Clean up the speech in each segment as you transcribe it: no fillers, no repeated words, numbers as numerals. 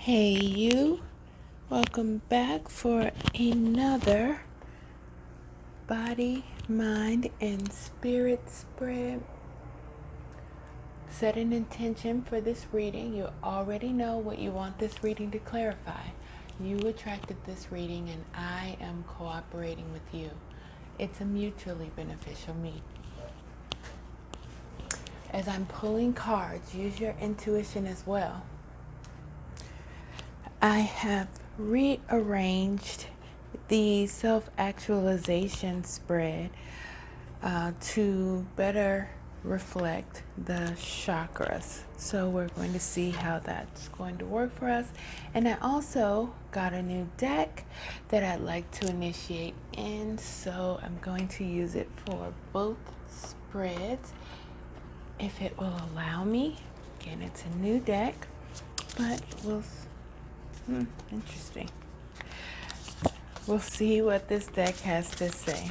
Hey you, welcome back for another body, mind, and spirit spread. Set an intention for this reading. You already know what you want this reading to clarify. You attracted this reading and I am cooperating with you. It's a mutually beneficial meet. As I'm pulling cards, use your intuition as well. I have rearranged the self-actualization spread to better reflect the chakras. So we're going to see how that's going to work for us. And I also got a new deck that I'd like to initiate in, so I'm going to use it for both spreads if it will allow me. Again, it's a new deck, but interesting. We'll see what this deck has to say.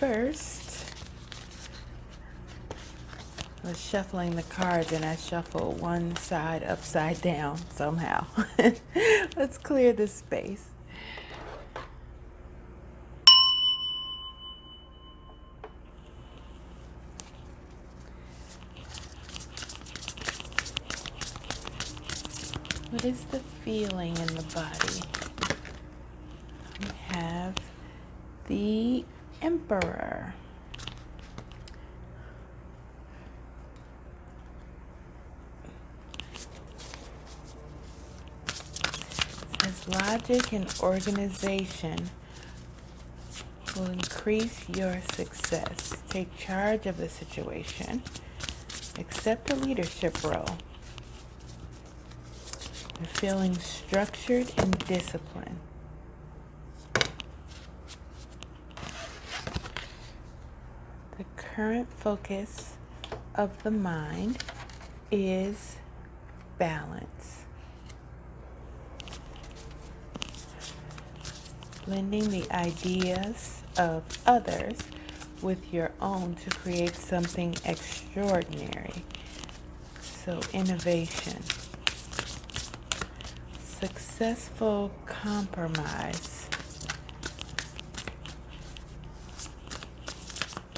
First, I was shuffling the cards and I shuffled one side upside down somehow. Let's clear the space. What is the feeling in the body? We have the Emperor. It says logic and organization will increase your success. Take charge of the situation. Accept a leadership role. You're feeling structured and disciplined. The current focus of the mind is balance. Blending the ideas of others with your own to create something extraordinary. So innovation. Successful compromise.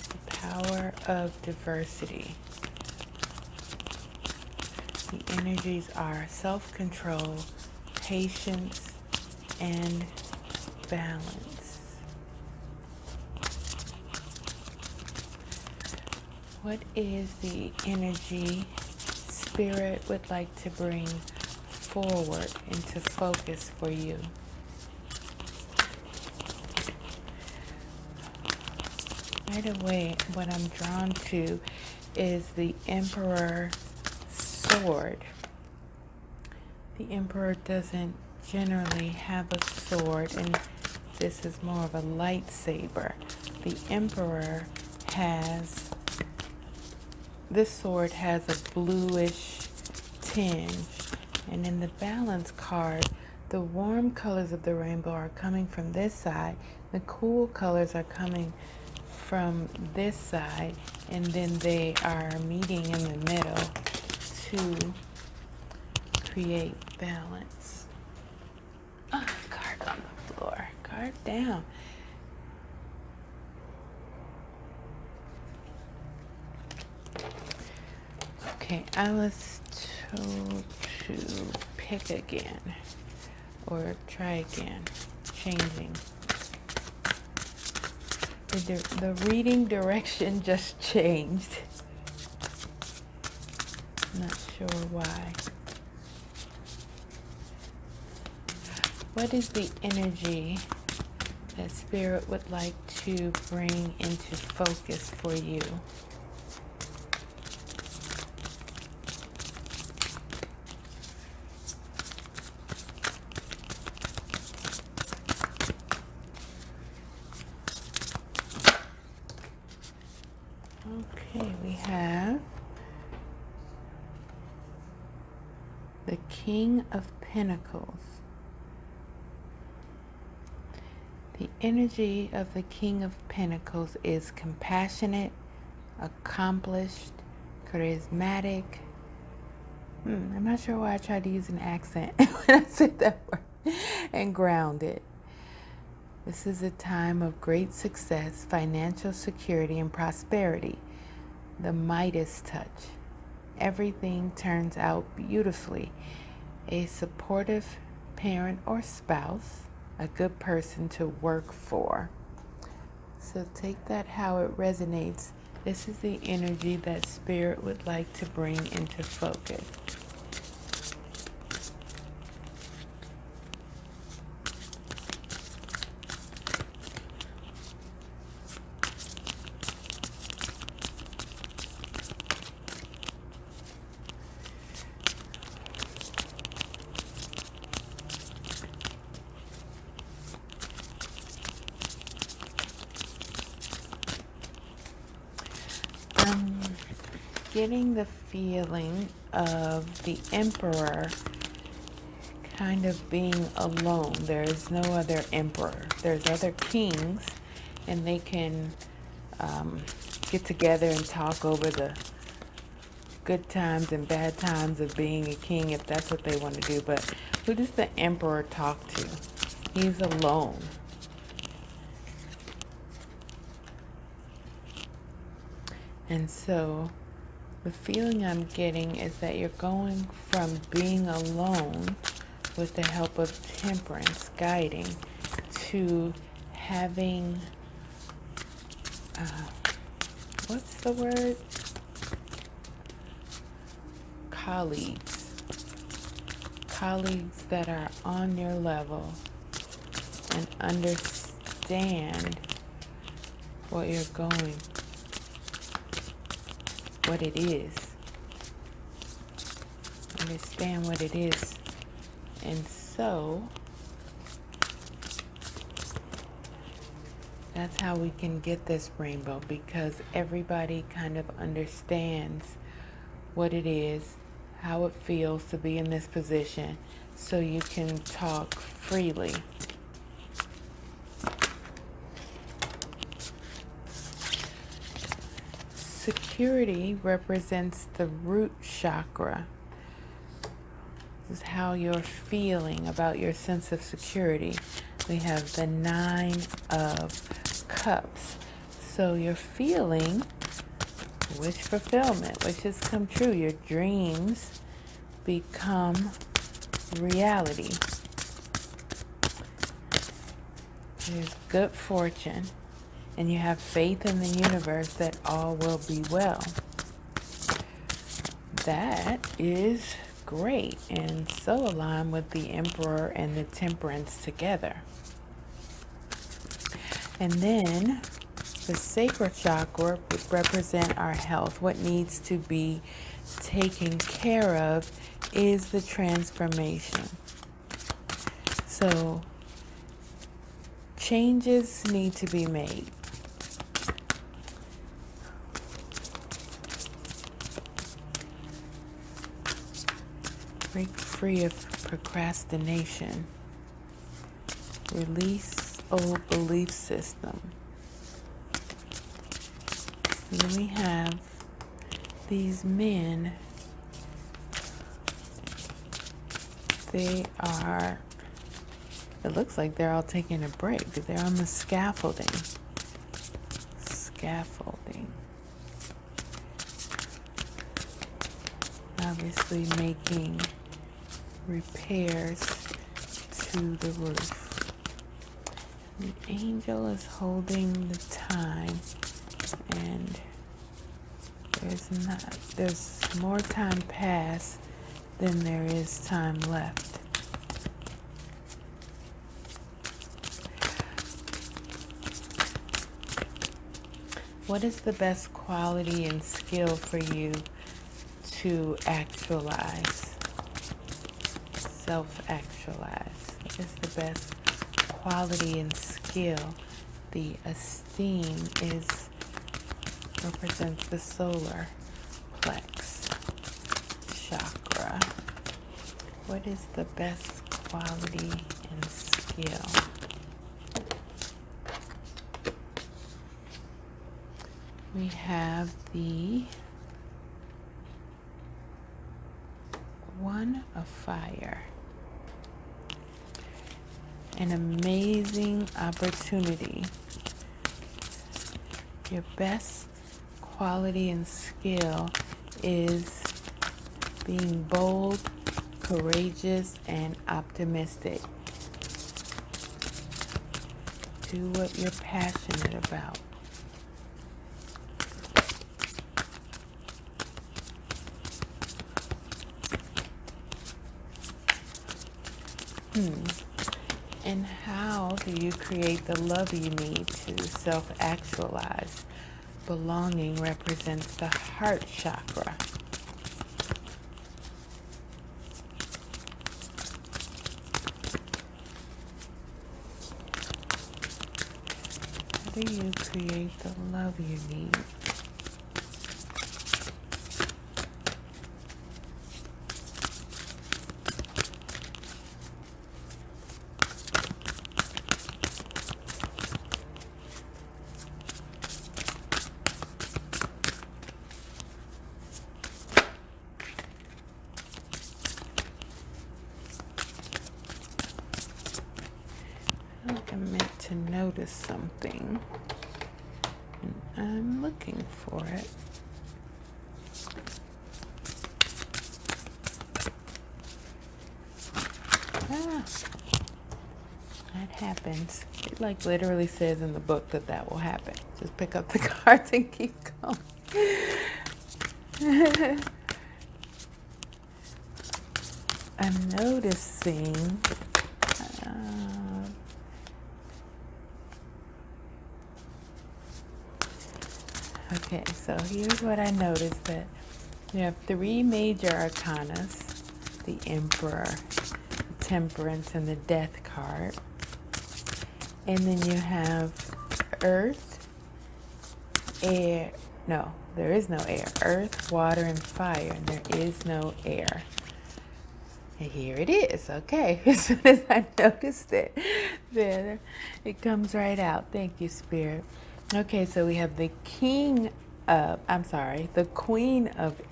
The power of diversity. The energies are self-control, patience, and balance. What is the energy Spirit would like to bring forward into focus for you? Right away, what I'm drawn to is the Emperor sword. The Emperor doesn't generally have a sword, and this is more of a lightsaber. The Emperor has, this sword has a bluish tinge, and in the balance card, the warm colors of the rainbow are coming from this side, the cool colors are coming from this side, and then they are meeting in the middle to create balance. Oh, card on the floor. Card down. Okay, I was told to pick again or try again, changing. The reading direction just changed. Not sure why. What is the energy that Spirit would like to bring into focus for you? Okay, we have the King of Pentacles. The energy of the King of Pentacles is compassionate, accomplished, charismatic, I'm not sure why I tried to use an accent when I said that word. And grounded. This is a time of great success, financial security, and prosperity. The Midas touch. Everything turns out beautifully. A supportive parent or spouse, a good person to work for. So take that how it resonates. This is the energy that Spirit would like to bring into focus. I'm getting the feeling of the Emperor kind of being alone. There is no other emperor. There's other kings, and they can get together and talk over the good times and bad times of being a king if that's what they want to do. But who does the Emperor talk to? He's alone. And so the feeling I'm getting is that you're going from being alone with the help of temperance guiding to having, what's the word? Colleagues. Colleagues that are on your level and understand what you're going, what it is. Understand what it is. And so that's how we can get this rainbow, because everybody kind of understands what it is, how it feels to be in this position, so you can talk freely. Security represents the root chakra. This is how you're feeling about your sense of security. We have the 9 of Cups. So you're feeling wish fulfillment, wishes come true. Your dreams become reality. There's good fortune, and you have faith in the universe that all will be well. That is great, and so aligned with the Emperor and the Temperance together. And then the sacral chakra would represent our health. What needs to be taken care of is the transformation. So changes need to be made. Break free of procrastination. Release old belief system. And then we have these men. They are, it looks like they're all taking a break. They're on the scaffolding. Scaffolding. Obviously making repairs to the roof. The angel is holding the time, and there's more time passed than there is time left. What is the best quality and skill for you to actualize, self-actualize? What is the best quality and skill? The esteem represents the solar plex chakra. What is the best quality and skill? We have the One of fire. An amazing opportunity. Your best quality and skill is being bold, courageous, and optimistic. Do what you're passionate about. And how do you create the love you need to self-actualize? Belonging represents the heart chakra. How do you create the love you need? I meant to notice something, and I'm looking for it. That happens. It like literally says in the book that will happen. Just pick up the cards and keep going. I'm noticing. Okay, so here's what I noticed, that you have three major arcanas: the Emperor, the Temperance, and the Death card. And then you have Earth, air. No, there is no air. Earth, water, and fire. And there is no air. And here it is. Okay. As soon as I noticed it, then it comes right out. Thank you, Spirit. Okay, so we have the Queen of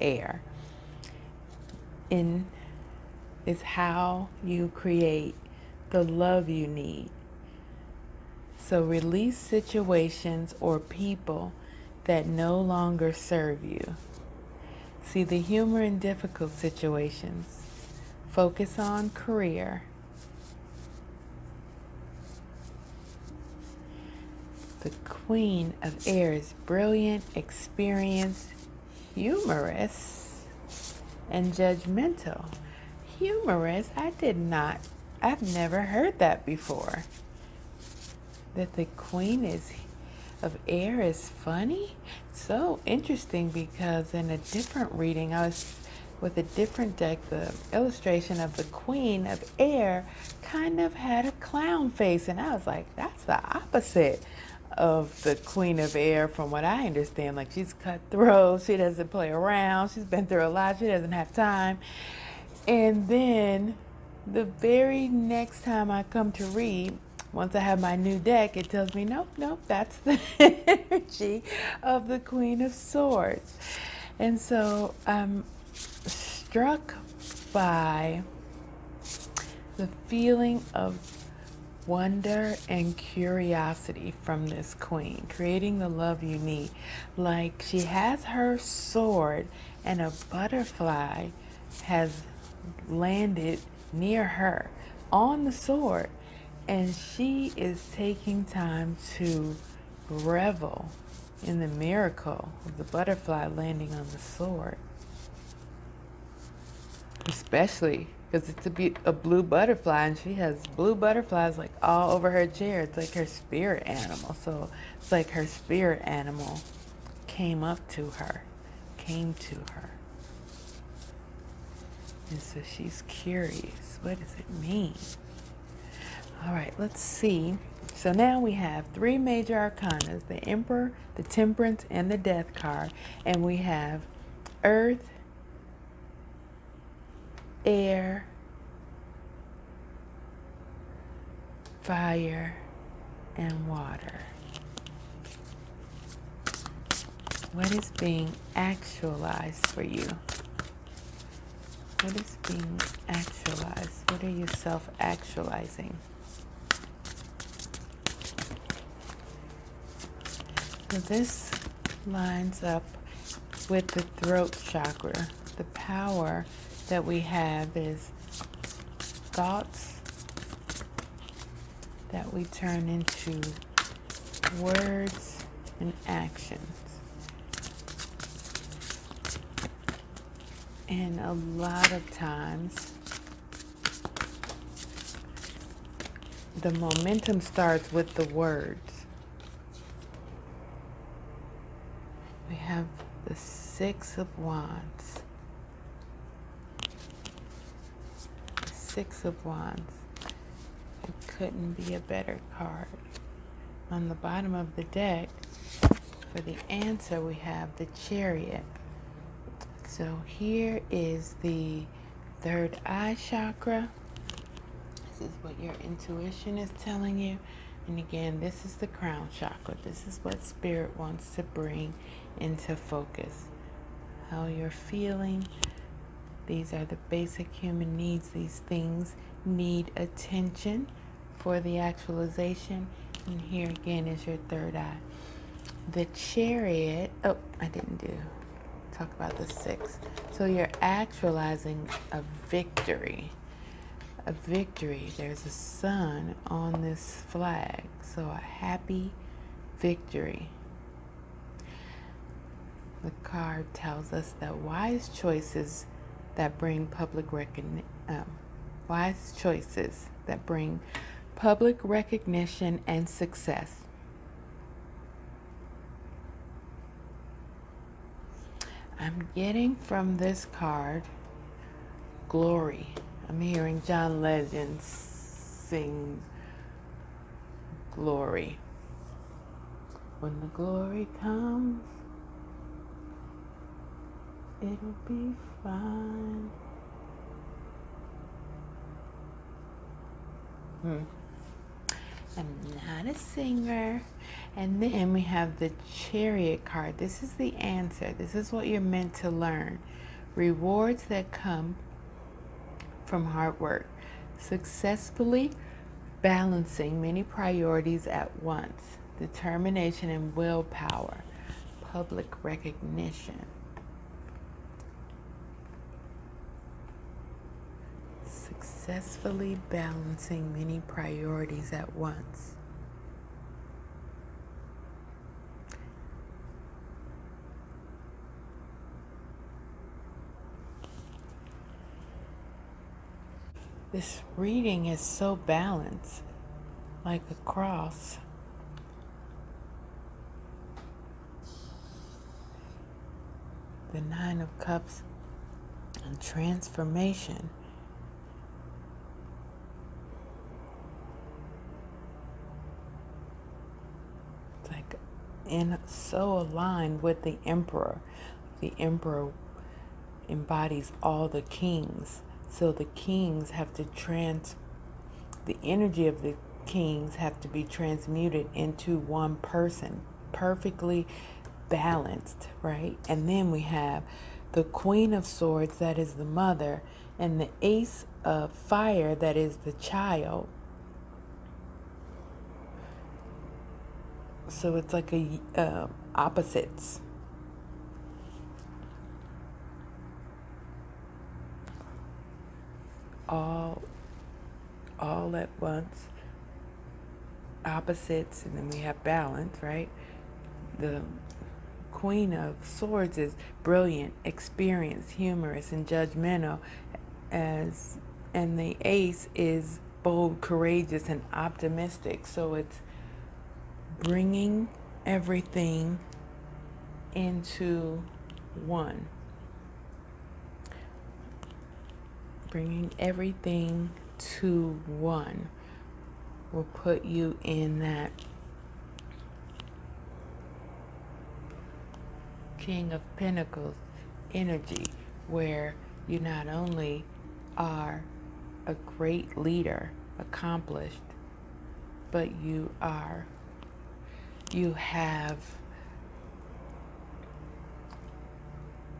Air. Is how you create the love you need. So release situations or people that no longer serve you. See the humor in difficult situations. Focus on career. The Queen of Air is brilliant, experienced, humorous, and judgmental. Humorous? I've never heard that before. That the Queen of Air is funny? So interesting, because in a different reading, I was with a different deck, the illustration of the Queen of Air kind of had a clown face, and I was like, that's the opposite of the Queen of Air from what I understand. Like, she's cutthroat, she doesn't play around, she's been through a lot, she doesn't have time. And then the very next time I come to read, once I have my new deck, it tells me, nope, that's the energy of the Queen of Swords. And so I'm struck by the feeling of wonder and curiosity from this queen, creating the love you need. Like, she has her sword and a butterfly has landed near her on the sword, and she is taking time to revel in the miracle of the butterfly landing on the sword. Especially because it's a blue butterfly, and she has blue butterflies like all over her chair. It's like her spirit animal. So it's like her spirit animal came to her. And so she's curious. What does it mean? All right, let's see. So now we have three major arcanas: the Emperor, the Temperance, and the Death card. And we have Earth, air, fire, and water. What is being actualized for you? What is being actualized? What are you self-actualizing? So this lines up with the throat chakra. The power that we have is thoughts that we turn into words and actions. And a lot of times, the momentum starts with the words. We have the Six of Wands. The Six of Wands. It couldn't be a better card. On the bottom of the deck, for the answer, we have the Chariot. So here is the third eye chakra. This is what your intuition is telling you. And again, this is the crown chakra. This is what Spirit wants to bring into focus. How you're feeling. These are the basic human needs. These things need attention for the actualization. And here again is your third eye. The Chariot. Oh, I didn't talk about the six. So you're actualizing a victory. A victory. There's a sun on this flag. So a happy victory. The card tells us that wise choices that bring public recognition and success. I'm getting from this card glory. I'm hearing John Legend sing glory. When the glory comes, it'll be fine. I'm not a singer. And then we have the Chariot card. This is the answer. This is what you're meant to learn. Rewards that come from hard work. Successfully balancing many priorities at once. Determination and willpower. Public recognition. Successfully balancing many priorities at once. This reading is so balanced, like a cross. The Nine of Cups and transformation. It's like so aligned with the Emperor. The Emperor embodies all the kings. So the kings have to the energy of the kings have to be transmuted into one person, perfectly balanced, right? And then we have the Queen of Swords, that is the mother, and the Ace of Fire, that is the child. So it's like opposites. All at once, opposites, and then we have balance, right? The Queen of Swords is brilliant, experienced, humorous, and judgmental, and the Ace is bold, courageous, and optimistic. So it's bringing everything into one. Bringing everything to one will put you in that King of Pentacles energy, where you not only are a great leader, accomplished, but you have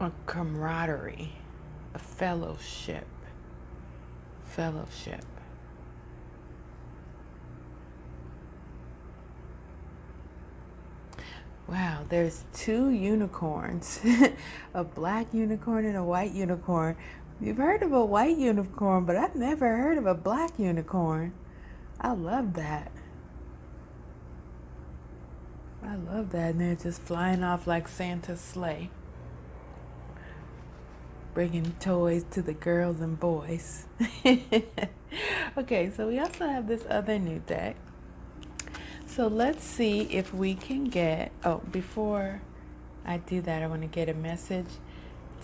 a camaraderie. a fellowship. Fellowship. Wow, there's two unicorns, a black unicorn and a white unicorn. You've heard of a white unicorn, but I've never heard of a black unicorn. I love that. I love that. And they're just flying off like Santa's sleigh, bringing toys to the girls and boys. Okay, so we also have this other new deck. So let's see if we can get, oh, before I do that, I want to get a message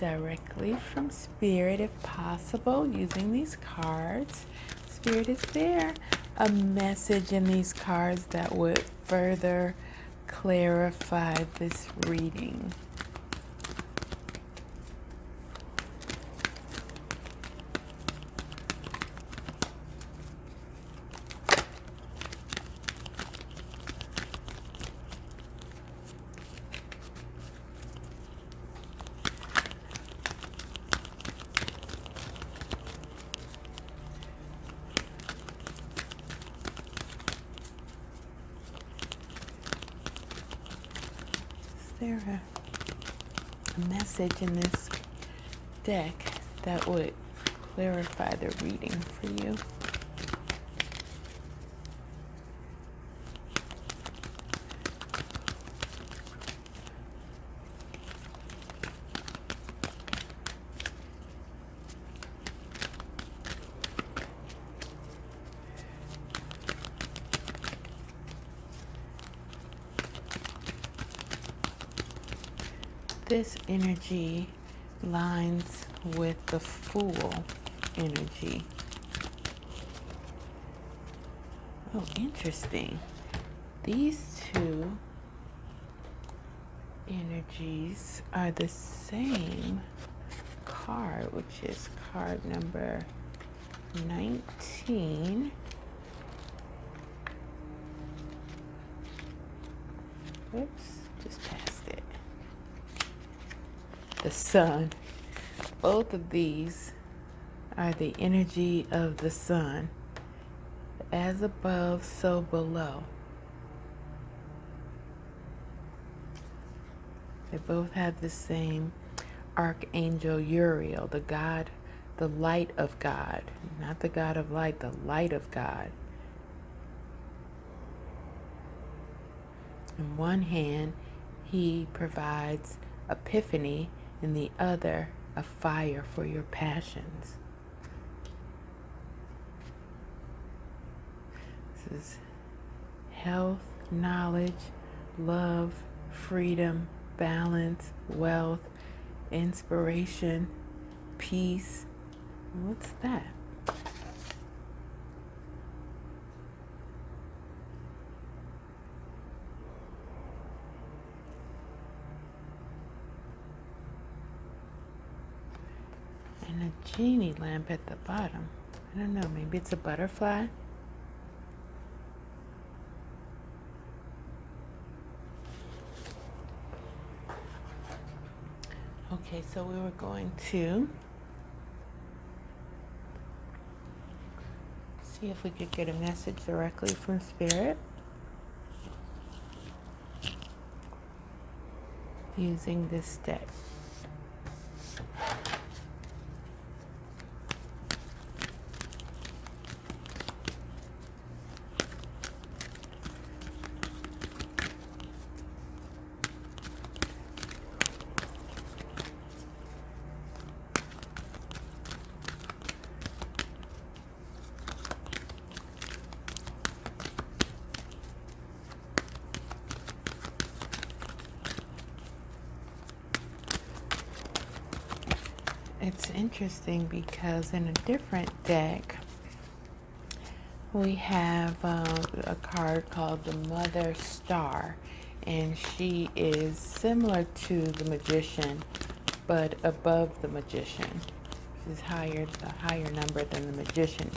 directly from Spirit if possible, using these cards. Spirit, is there a message in these cards that would further clarify this reading? Is there a message in this deck that would clarify the reading for you? This energy lines with the Fool energy. Oh, interesting. These two energies are the same card, which is card number 19. Oops, just passed it. The Sun. Both of these are the energy of the Sun. As above, so below. They both have the same Archangel Uriel, the God, the light of God. Not the God of light, the light of God. In one hand, he provides epiphany, in the other, a fire for your passions. This is health, knowledge, love, freedom, balance, wealth, inspiration, peace. What's that? And a genie lamp at the bottom. I don't know, maybe it's a butterfly? Okay, so we were going to see if we could get a message directly from Spirit using this deck. It's interesting because in a different deck, we have a card called the Mother Star, and she is similar to the Magician, but above the Magician. She's higher, a higher number than the Magician.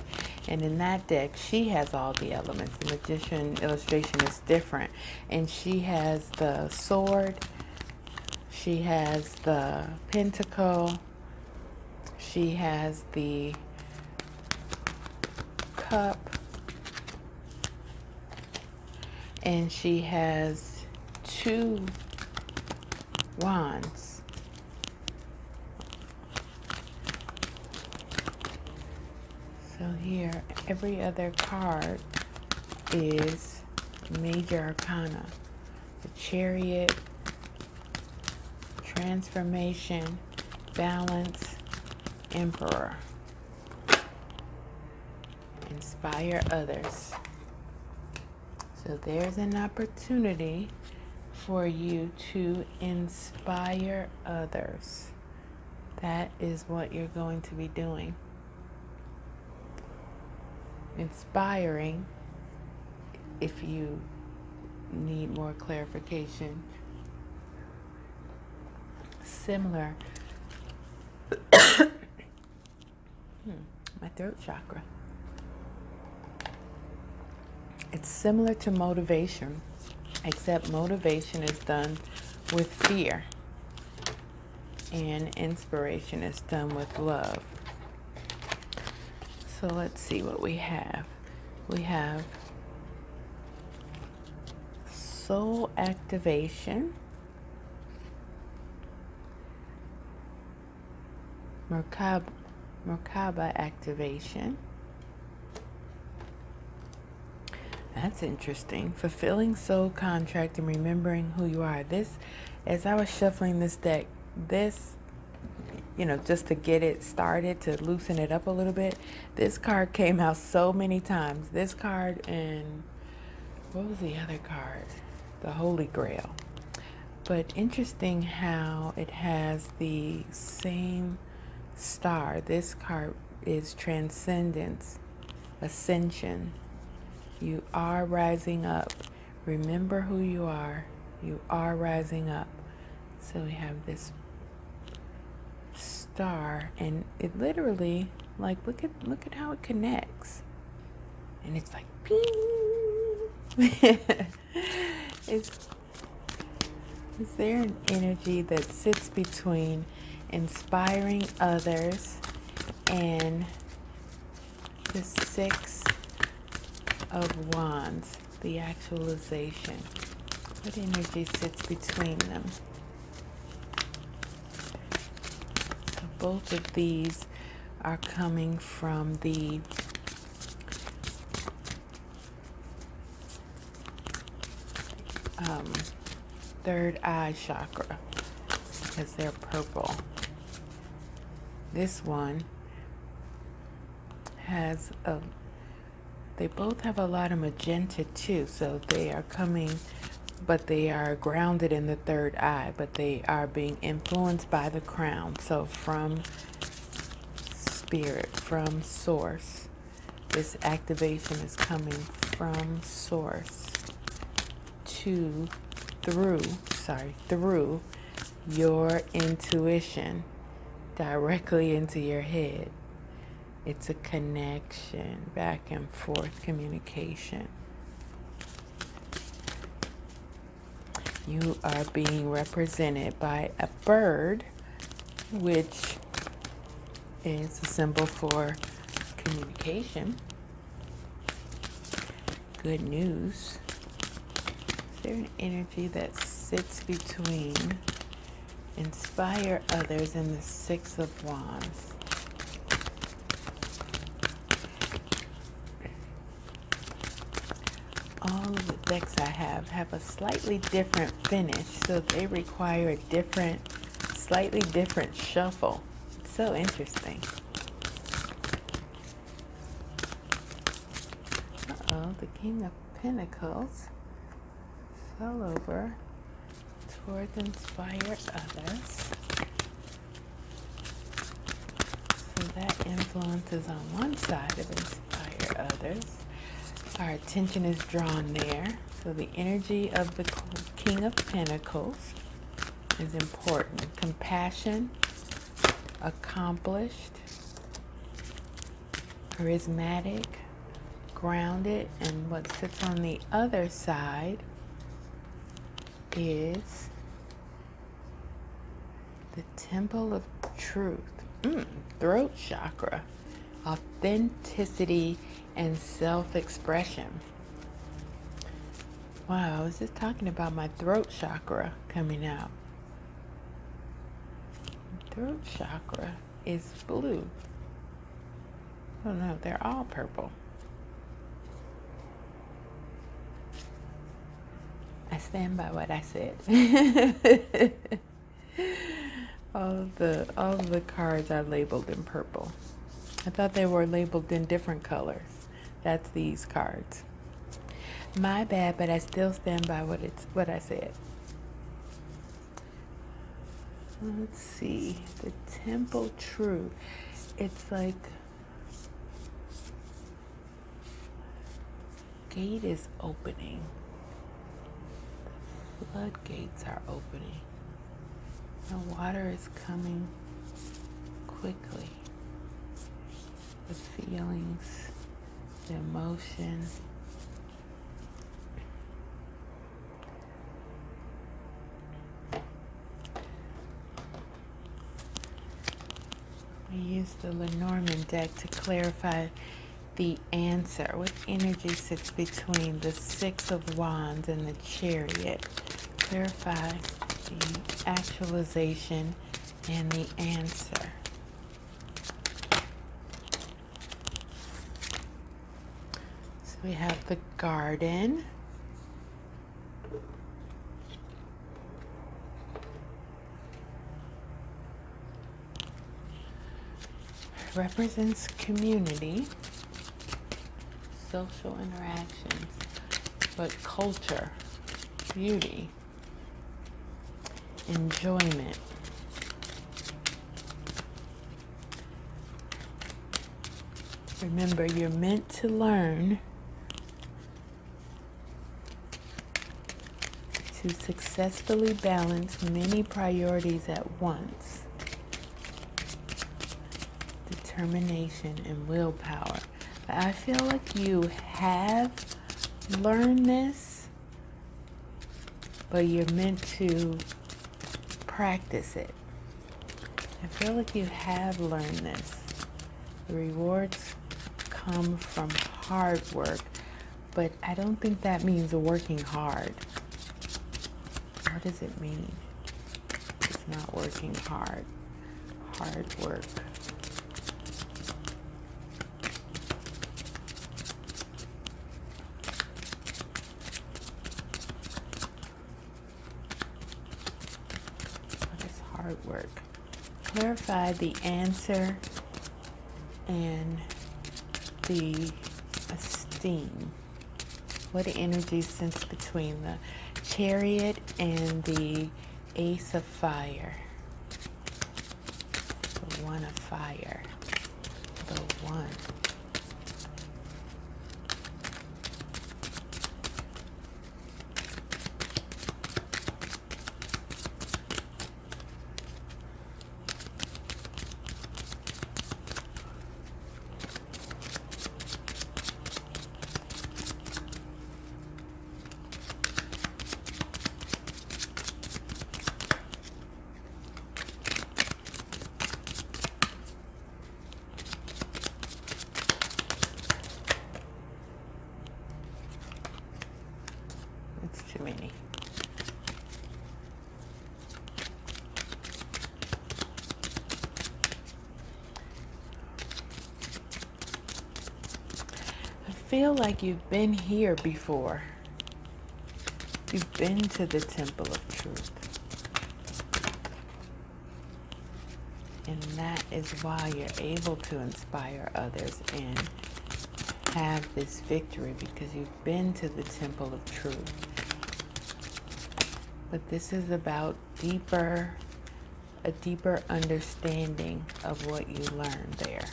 And in that deck, she has all the elements. The Magician illustration is different, and she has the sword, she has the pentacle, she has the cup, and she has 2 wands. So here, every other card is major arcana. The Chariot, Transformation, Balance, Emperor. Inspire others. So there's an opportunity for you to inspire others. That is what you're going to be doing. Inspiring, if you need more clarification, similar. My throat chakra. It's similar to motivation, except motivation is done with fear and inspiration is done with love. So let's see what we have. We have soul activation, Merkaba activation. That's interesting. Fulfilling soul contract and remembering who you are. This, as I was shuffling this deck, this, just to get it started, to loosen it up a little bit, this card came out so many times. This card and what was the other card? The Holy Grail. But interesting how it has the same star. This card is transcendence, ascension. You are rising up. Remember who you are. You are rising up. So we have this star, and it literally, like, look at how it connects, and it's like ping. Is there an energy that sits between inspiring others and the 6 of Wands, the actualization? What energy sits between them? So both of these are coming from the third eye chakra, because they're purple. This one has they both have a lot of magenta too, so they are coming, but they are grounded in the third eye, but they are being influenced by the crown. So from spirit, from source, this activation is coming from source through your intuition directly into your head. It's a connection, back and forth communication. You are being represented by a bird, which is a symbol for communication. Good news. Is there an energy that sits between inspire others and the 6 of Wands? All of the decks I have a slightly different finish, so they require a slightly different shuffle. It's so interesting. The King of Pentacles fell over towards inspire others. So that influence is on one side of inspire others. Our attention is drawn there. So the energy of the King of Pentacles is important. Compassion, accomplished, charismatic, grounded, and what sits on the other side is the Temple of Truth. Throat chakra, authenticity and self-expression. Wow, I was just talking about my throat chakra coming out. Throat chakra is blue. Oh no, they're all purple. I stand by what I said. all of the cards are labeled in purple. I thought they were labeled in different colors. That's these cards. My bad, but I still stand by what I said. Let's see. The Temple True. It's like gate is opening. The floodgates are opening. The water is coming quickly. The feelings, the emotion. We use the Lenormand deck to clarify the answer. What energy sits between the Six of Wands and the Chariot? Clarify the actualization and the answer. So we have the Garden. Represents community, social interactions, but culture, beauty, enjoyment. Remember, you're meant to learn to successfully balance many priorities at once. Determination and willpower. I feel like you have learned this, but you're meant to practice it. I feel like you have learned this. The rewards come from hard work, but I don't think that means working hard. What does it mean? It's not working hard. Hard work. Hard work. Clarify the answer and the esteem. What energy sits between the Chariot and the Ace of Fire? The One of Fire. The One. Too many. I feel like you've been here before. You've been to the Temple of Truth. And that is why you're able to inspire others and have this victory, because you've been to the Temple of Truth. But this is about a deeper understanding of what you learned there.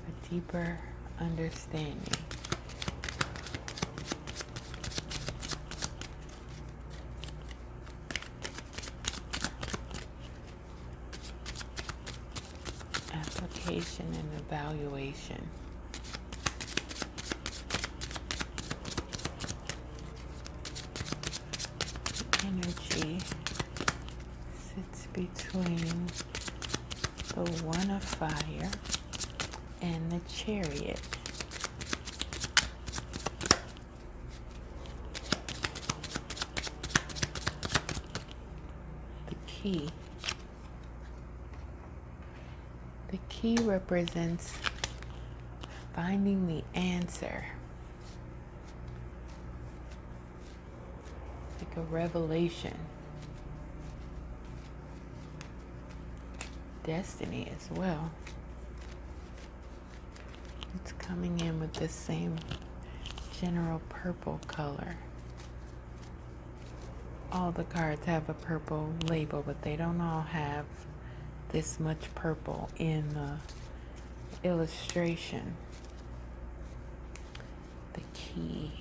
A deeper understanding. Application and evaluation. Energy sits between the one of fire, and the chariot. The key. The key represents finding the answer. Like a revelation. Destiny as well. It's coming in with the same general purple color. All the cards have a purple label, but they don't all have this much purple in the illustration. The key.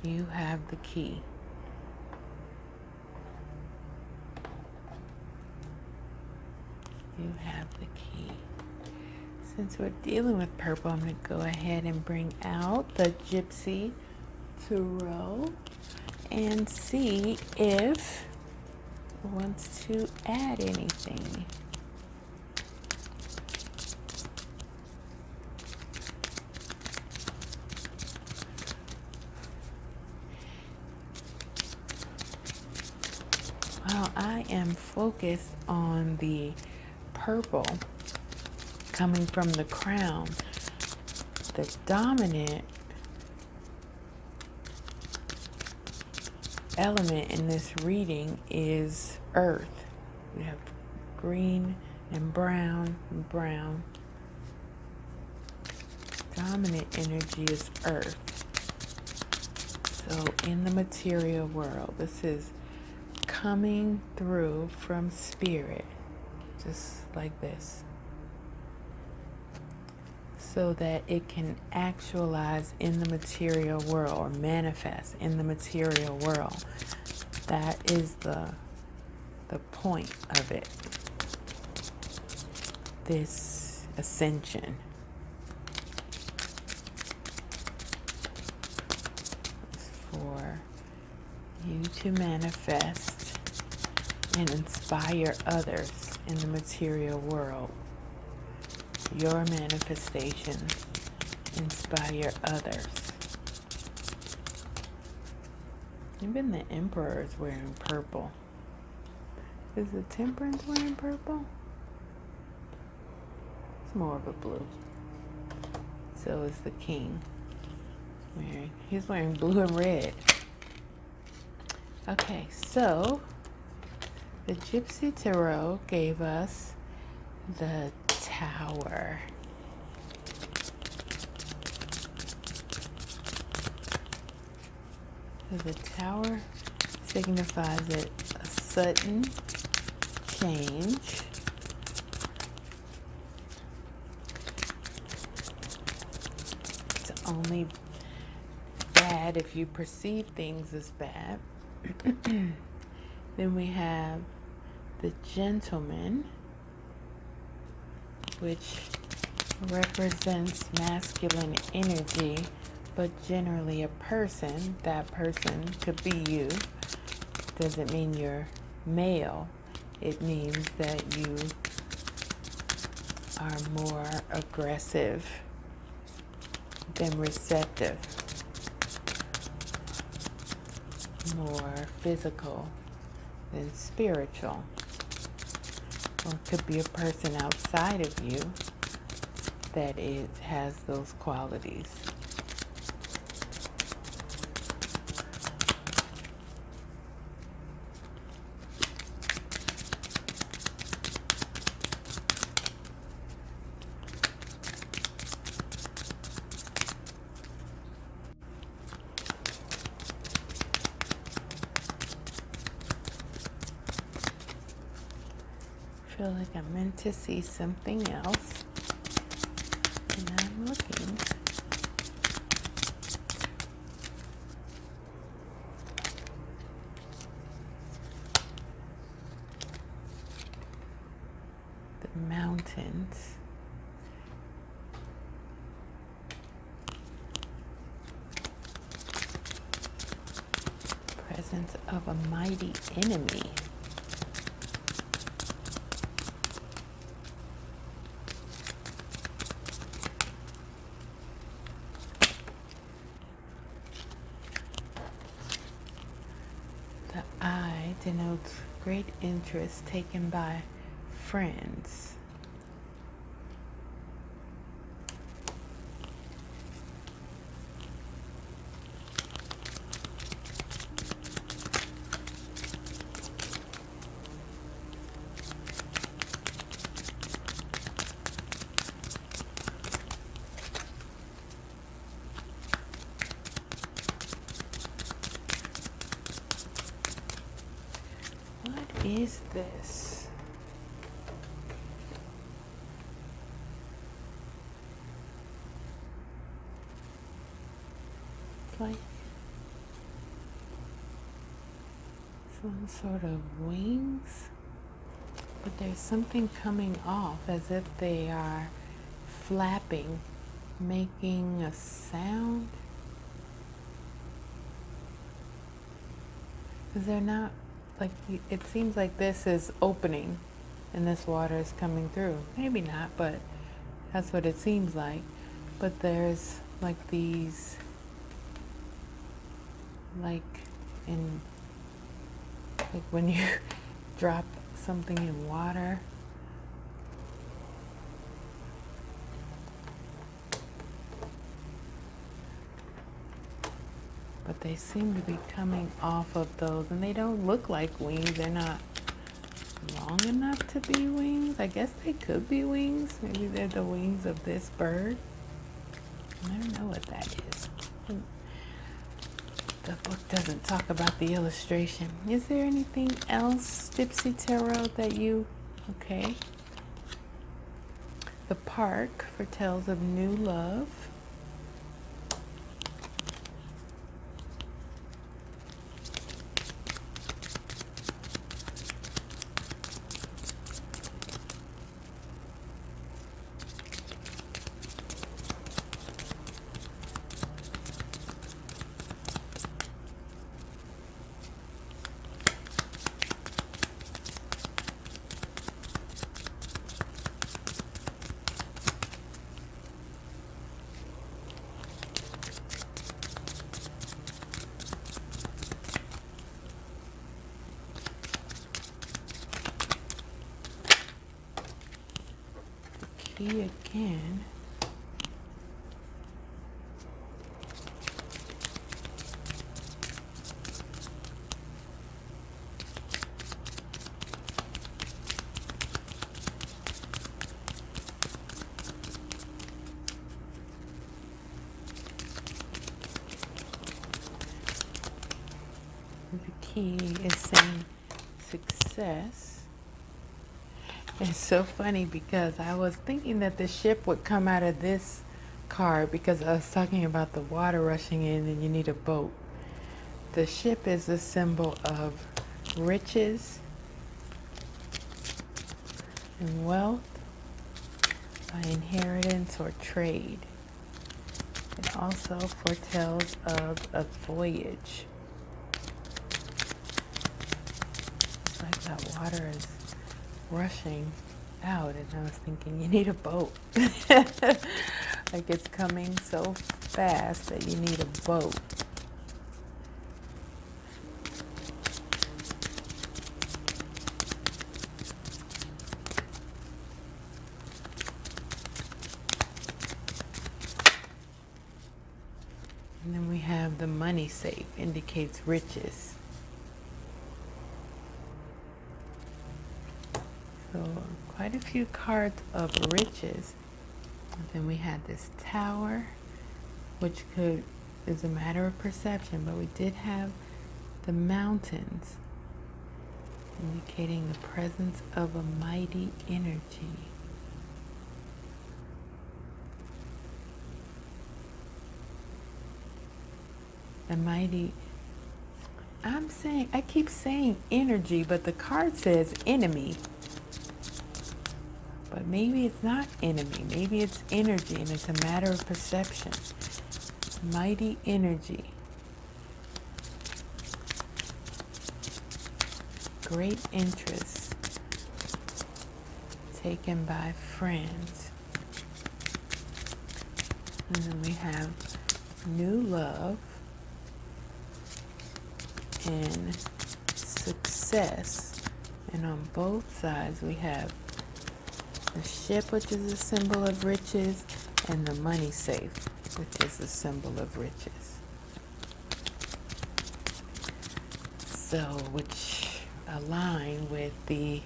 You have the key. You have the key. Since we're dealing with purple, I'm going to go ahead and bring out the Gypsy Tarot and see if it wants to add anything. Well, I am focused on the purple coming from the crown. The dominant element in this reading is earth. We have green and brown and brown. Dominant energy is earth. So in the material world, this is coming through from spirit, just like this, so that it can actualize in the material world or manifest in the material world. That is the point of it. This ascension. Is for you to manifest and inspire others in the material world. Your manifestations inspire others. Even the Emperor is wearing purple. Is the Temperance wearing purple? It's more of a blue. So is the King. He's wearing blue and red. Okay, so the Gypsy Tarot gave us the Tower. So the Tower signifies a sudden change. It's only bad if you perceive things as bad. Then we have the Gentleman, which represents masculine energy, but generally a person. That person could be you. Doesn't mean you're male. It means that you are more aggressive than receptive, more physical than spiritual. Or it could be a person outside of you that has those qualities. I feel like I'm meant to see something else, and I'm looking. The mountains. Presence of a mighty enemy. denotes great interest taken by friends. What is this? It's like some sort of wings, but there's something coming off as if they are flapping, making a sound. Because they're not, like, it seems like this is opening and this water is coming through. Maybe not, but that's what it seems like. But there's like these, like when you drop something in water. But they seem to be coming off of those, and they don't look like wings. They're not long enough to be wings. I guess they could be wings. Maybe they're the wings of this bird. I don't know what that is. The book doesn't talk about the illustration. Is there anything else, Gypsy Tarot, that you... Okay. The park foretells of new love. Key again. The key is saying success. It's so funny because I was thinking that the ship would come out of this card because I was talking about the water rushing in and you need a boat. The ship is a symbol of riches and wealth by inheritance or trade. It also foretells of a voyage. It's like that water is rushing out, and I was thinking you need a boat. Like it's coming so fast that you need a boat. And then we have the money safe, indicates riches. So quite a few cards of riches. And then we had this tower, which is a matter of perception, but we did have the mountains, indicating the presence of a mighty energy. The mighty, I keep saying energy, but the card says enemy. But maybe it's not enemy. Maybe it's energy, and it's a matter of perception. Mighty energy. Great interest taken by friends. And then we have new love and success. And on both sides we have the ship, which is a symbol of riches, and the money safe, which is a symbol of riches. So, which align with the,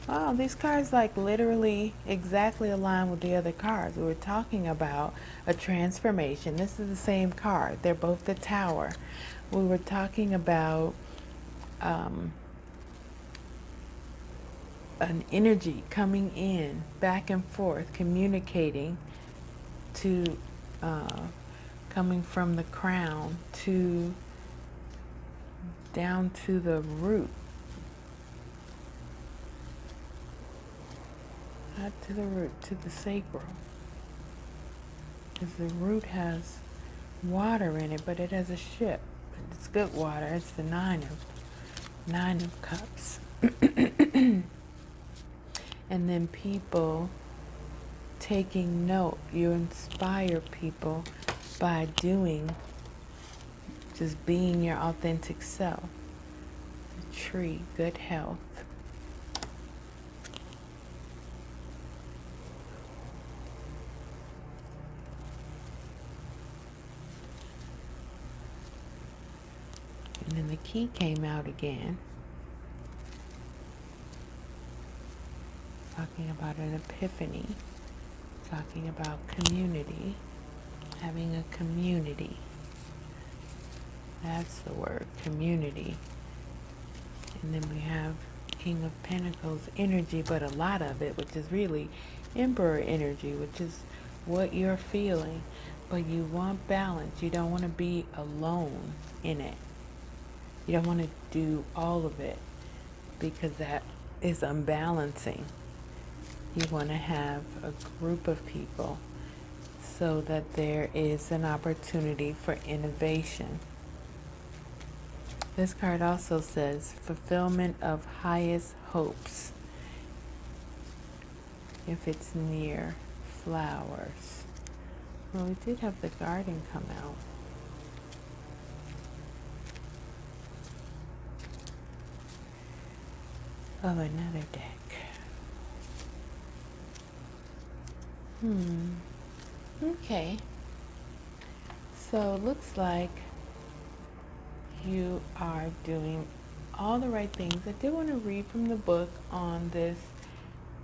wow, these cards like literally exactly align with the other cards. We were talking about a transformation. This is the same card. They're both the Tower. We were talking about an energy coming in, back and forth, communicating to, coming from the crown to down to the root. Not to the root, to the sacral. Because the root has water in it, but it has a ship. It's good water. It's the nine of cups. And then people taking note. You inspire people by doing, just being your authentic self. The tree, good health. And then the key came out again, talking about an epiphany, talking about community, having a community. That's the word, community. And then we have King of Pentacles energy, but a lot of it, which is really Emperor energy, which is what you're feeling. But you want balance. You don't want to be alone in it. You don't want to do all of it because that is unbalancing. You want to have a group of people so that there is an opportunity for innovation. This card also says fulfillment of highest hopes. If it's near flowers. Well, we did have the garden come out. Of another deck. Okay. So it looks like you are doing all the right things. I did want to read from the book on this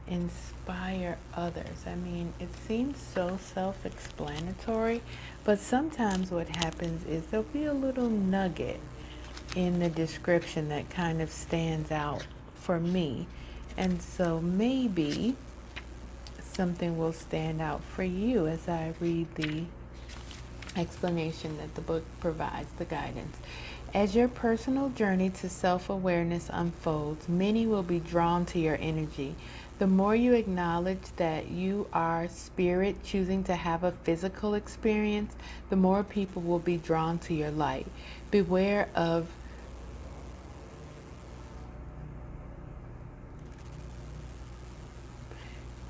inspire others. I mean, it seems so self-explanatory, but sometimes what happens is there'll be a little nugget in the description that kind of stands out for me. And so maybe something will stand out for you as I read the explanation that the book provides, the guidance. As your personal journey to self-awareness unfolds, many will be drawn to your energy. The more you acknowledge that you are spirit choosing to have a physical experience, the more people will be drawn to your light. Beware of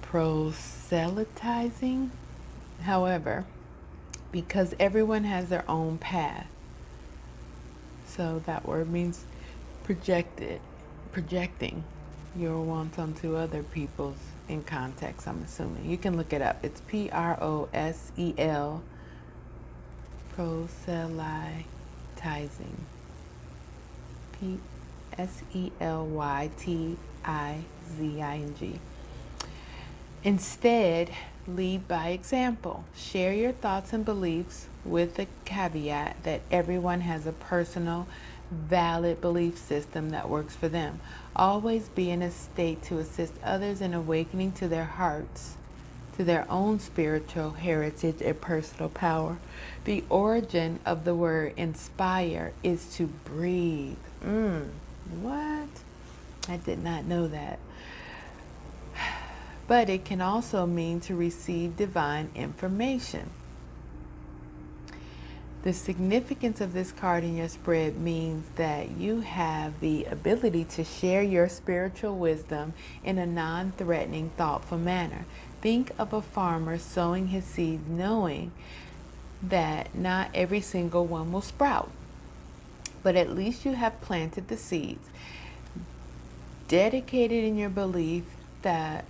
proselytizing, however, because everyone has their own path. So that word means projecting your wants onto other people's in context, I'm assuming. You can look it up. It's Prosel, proselytizing. Selytizing. Instead, lead by example. Share your thoughts and beliefs with the caveat that everyone has a personal, valid belief system that works for them. Always be in a state to assist others in awakening to their hearts, to their own spiritual heritage and personal power. The origin of the word inspire is to breathe. What? I did not know that. But it can also mean to receive divine information. The significance of this card in your spread means that you have the ability to share your spiritual wisdom in a non-threatening, thoughtful manner. Think of a farmer sowing his seeds knowing that not every single one will sprout. But at least you have planted the seeds, dedicated in your belief that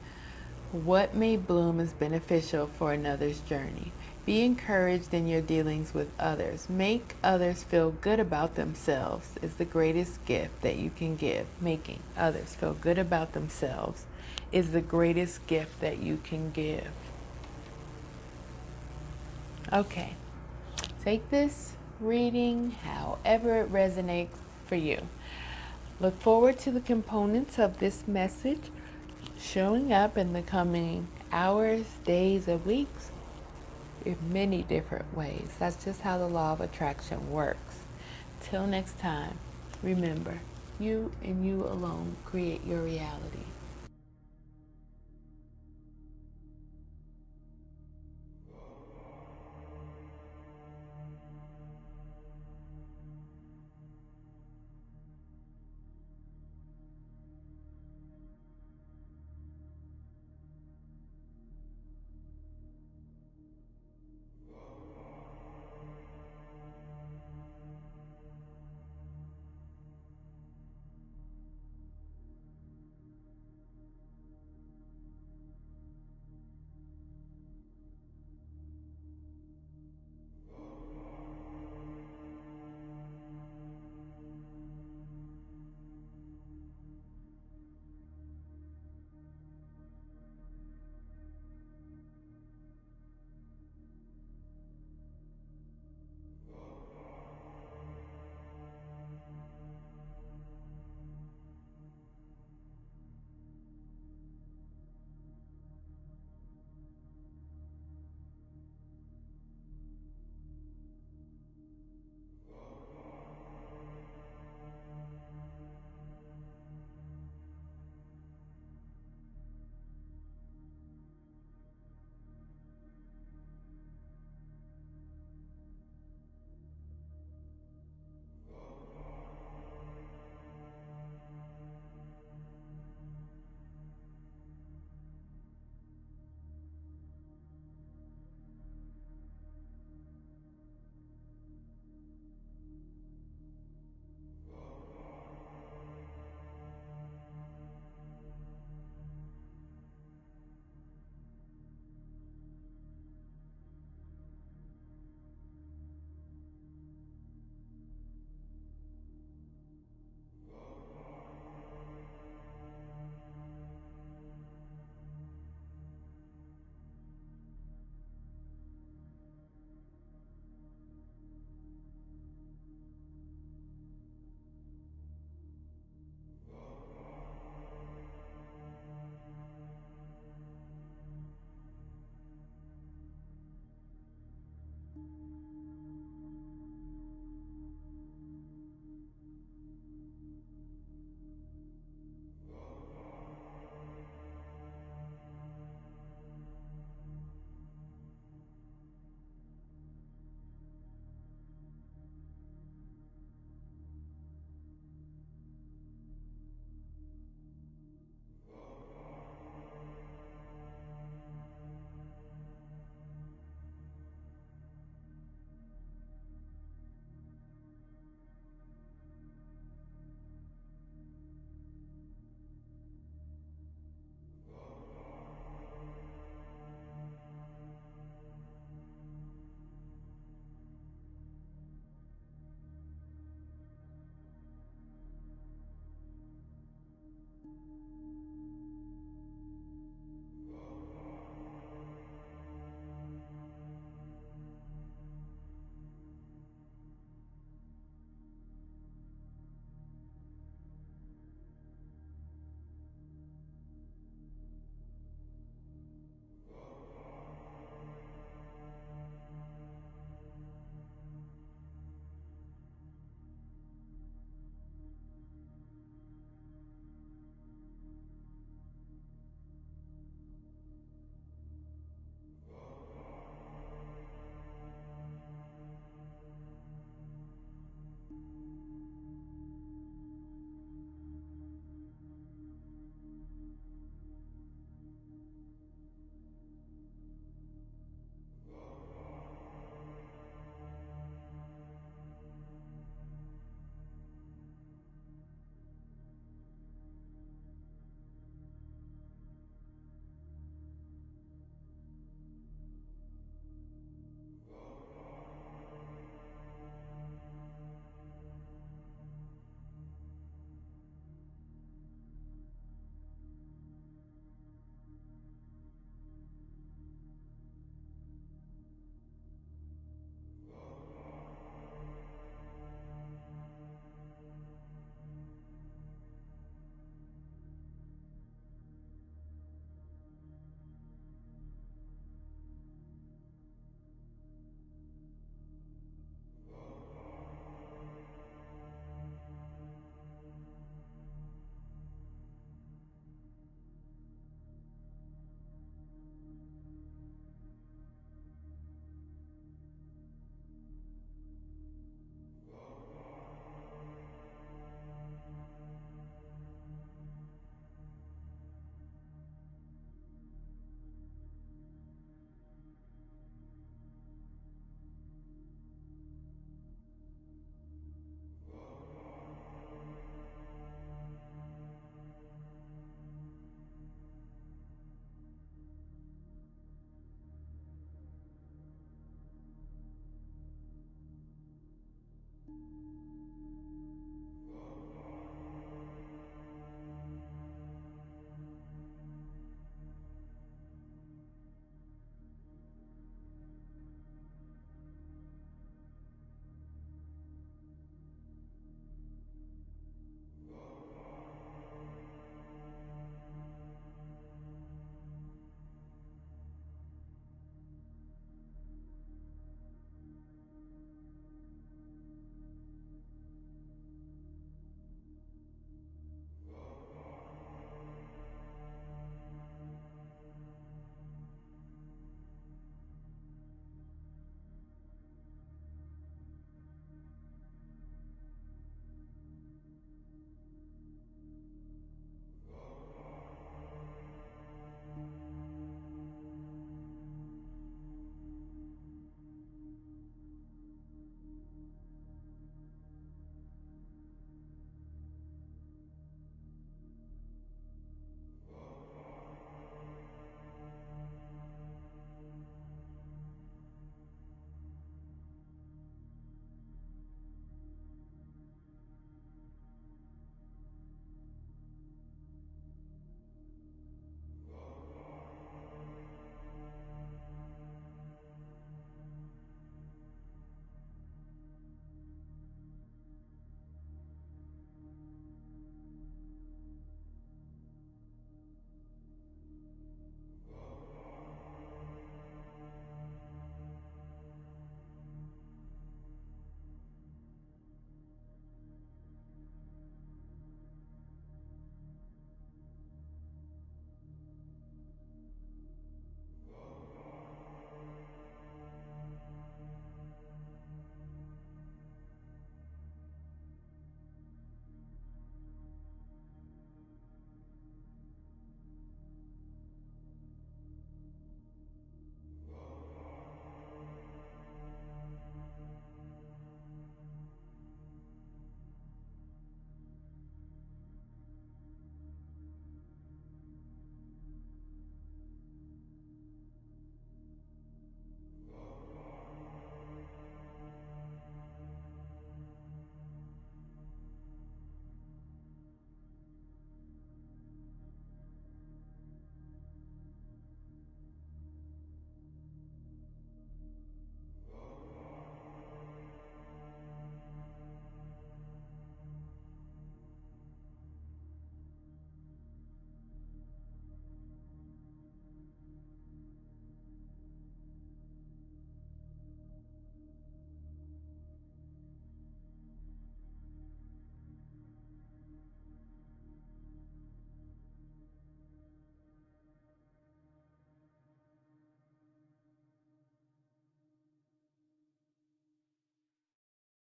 what may bloom is beneficial for another's journey. Be encouraged in your dealings with others. Make others feel good about themselves is the greatest gift that you can give. Making others feel good about themselves is the greatest gift that you can give. Okay, take this reading however it resonates for you. Look forward to the components of this message showing up in the coming hours, days, and weeks in many different ways. That's just how the law of attraction works. Till next time, remember, you and you alone create your reality.